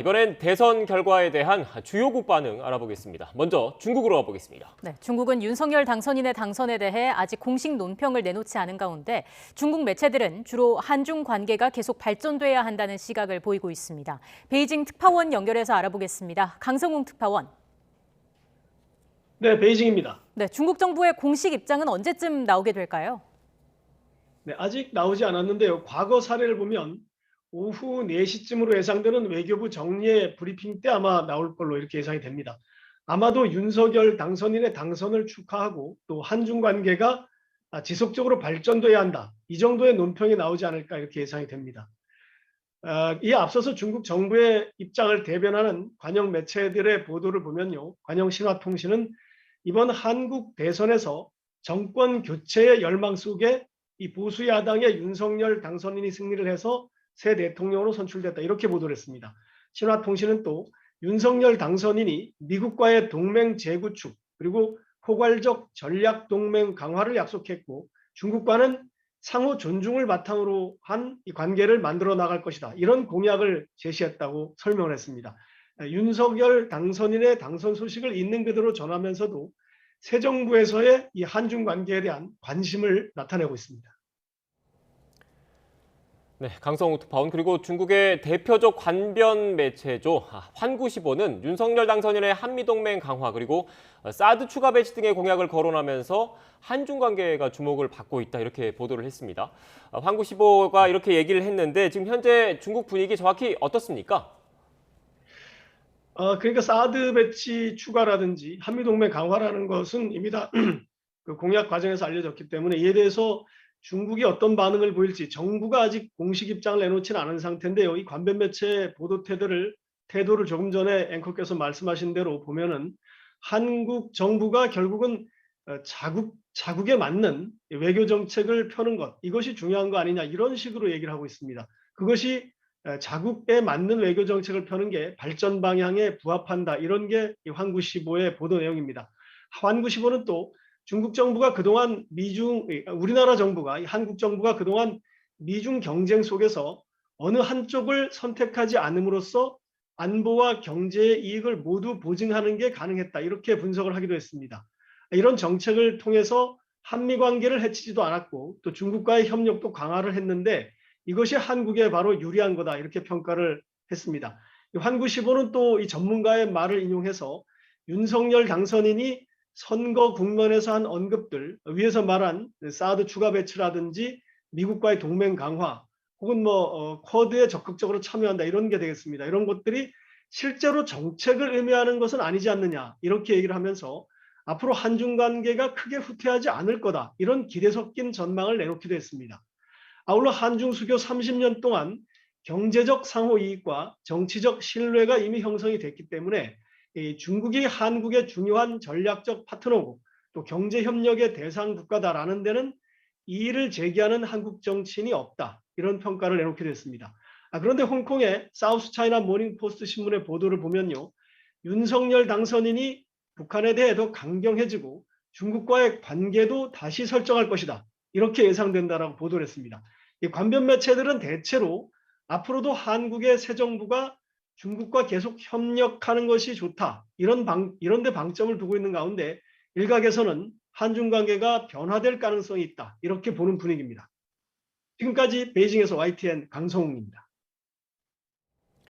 이번엔 대선 결과에 대한 주요국 반응 알아보겠습니다. 먼저 중국으로 가보겠습니다. 네, 중국은 윤석열 당선인의 당선에 대해 아직 공식 논평을 내놓지 않은 가운데 중국 매체들은 주로 한중 관계가 계속 발전돼야 한다는 시각을 보이고 있습니다. 베이징 특파원 연결해서 알아보겠습니다. 강성웅 특파원. 네, 베이징입니다. 네, 중국 정부의 공식 입장은 언제쯤 나오게 될까요? 네, 아직 나오지 않았는데요. 과거 사례를 보면 오후 4시쯤으로 예상되는 외교부 정례 브리핑 때 아마 나올 걸로 이렇게 예상이 됩니다. 아마도 윤석열 당선인의 당선을 축하하고 또 한중 관계가 지속적으로 발전돼야 한다. 이 정도의 논평이 나오지 않을까 이렇게 예상이 됩니다. 이에 앞서서 중국 정부의 입장을 대변하는 관영 매체들의 보도를 보면요. 관영 신화통신은 이번 한국 대선에서 정권 교체의 열망 속에 이 보수 야당의 윤석열 당선인이 승리를 해서 새 대통령으로 선출됐다. 이렇게 보도를 했습니다. 신화통신은 또 윤석열 당선인이 미국과의 동맹 재구축 그리고 포괄적 전략 동맹 강화를 약속했고 중국과는 상호 존중을 바탕으로 한 이 관계를 만들어 나갈 것이다. 이런 공약을 제시했다고 설명을 했습니다. 윤석열 당선인의 당선 소식을 있는 그대로 전하면서도 새 정부에서의 이 한중 관계에 대한 관심을 나타내고 있습니다. 네, 강성우 특파원 그리고 중국의 대표적 관변 매체죠. 환구시보는 윤석열 당선인의 한미동맹 강화 그리고 사드 추가 배치 등의 공약을 거론하면서 한중 관계가 주목을 받고 있다 이렇게 보도를 했습니다. 환구시보가 이렇게 얘기를 했는데 지금 현재 중국 분위기 정확히 어떻습니까? 그러니까 사드 배치 추가라든지 한미동맹 강화라는 것은 이미 다 그 공약 과정에서 알려졌기 때문에 이에 대해서 중국이 어떤 반응을 보일지 정부가 아직 공식 입장을 내놓지는 않은 상태인데요. 이 관변 매체 보도 태도를 조금 전에 앵커께서 말씀하신 대로 보면은 한국 정부가 결국은 자국에 맞는 외교 정책을 펴는 것 이것이 중요한 거 아니냐 이런 식으로 얘기를 하고 있습니다. 그것이 자국에 맞는 외교 정책을 펴는 게 발전 방향에 부합한다. 이런 게 환구시보의 보도 내용입니다. 환구시보는 또 중국 정부가 그동안 우리나라 정부가 한국 정부가 그동안 미중 경쟁 속에서 어느 한쪽을 선택하지 않음으로써 안보와 경제의 이익을 모두 보증하는 게 가능했다. 이렇게 분석을 하기도 했습니다. 이런 정책을 통해서 한미 관계를 해치지도 않았고 또 중국과의 협력도 강화를 했는데 이것이 한국에 바로 유리한 거다. 이렇게 평가를 했습니다. 환구시보는 또 이 전문가의 말을 인용해서 윤석열 당선인이 선거 국면에서 한 언급들, 위에서 말한 사드 추가 배치라든지 미국과의 동맹 강화, 혹은 쿼드에 적극적으로 참여한다 이런 게 되겠습니다. 이런 것들이 실제로 정책을 의미하는 것은 아니지 않느냐 이렇게 얘기를 하면서 앞으로 한중 관계가 크게 후퇴하지 않을 거다 이런 기대 섞인 전망을 내놓기도 했습니다. 아울러 한중 수교 30년 동안 경제적 상호 이익과 정치적 신뢰가 이미 형성이 됐기 때문에 중국이 한국의 중요한 전략적 파트너고 또 경제 협력의 대상 국가다라는 데는 이의를 제기하는 한국 정치인이 없다. 이런 평가를 내놓게 됐습니다. 그런데 홍콩의 사우스 차이나 모닝 포스트 신문의 보도를 보면요. 윤석열 당선인이 북한에 대해 더 강경해지고 중국과의 관계도 다시 설정할 것이다. 이렇게 예상된다라고 보도를 했습니다. 이 관변 매체들은 대체로 앞으로도 한국의 새 정부가 중국과 계속 협력하는 것이 좋다. 이런 데 방점을 두고 있는 가운데 일각에서는 한중 관계가 변화될 가능성이 있다. 이렇게 보는 분위기입니다. 지금까지 베이징에서 YTN 강성웅입니다.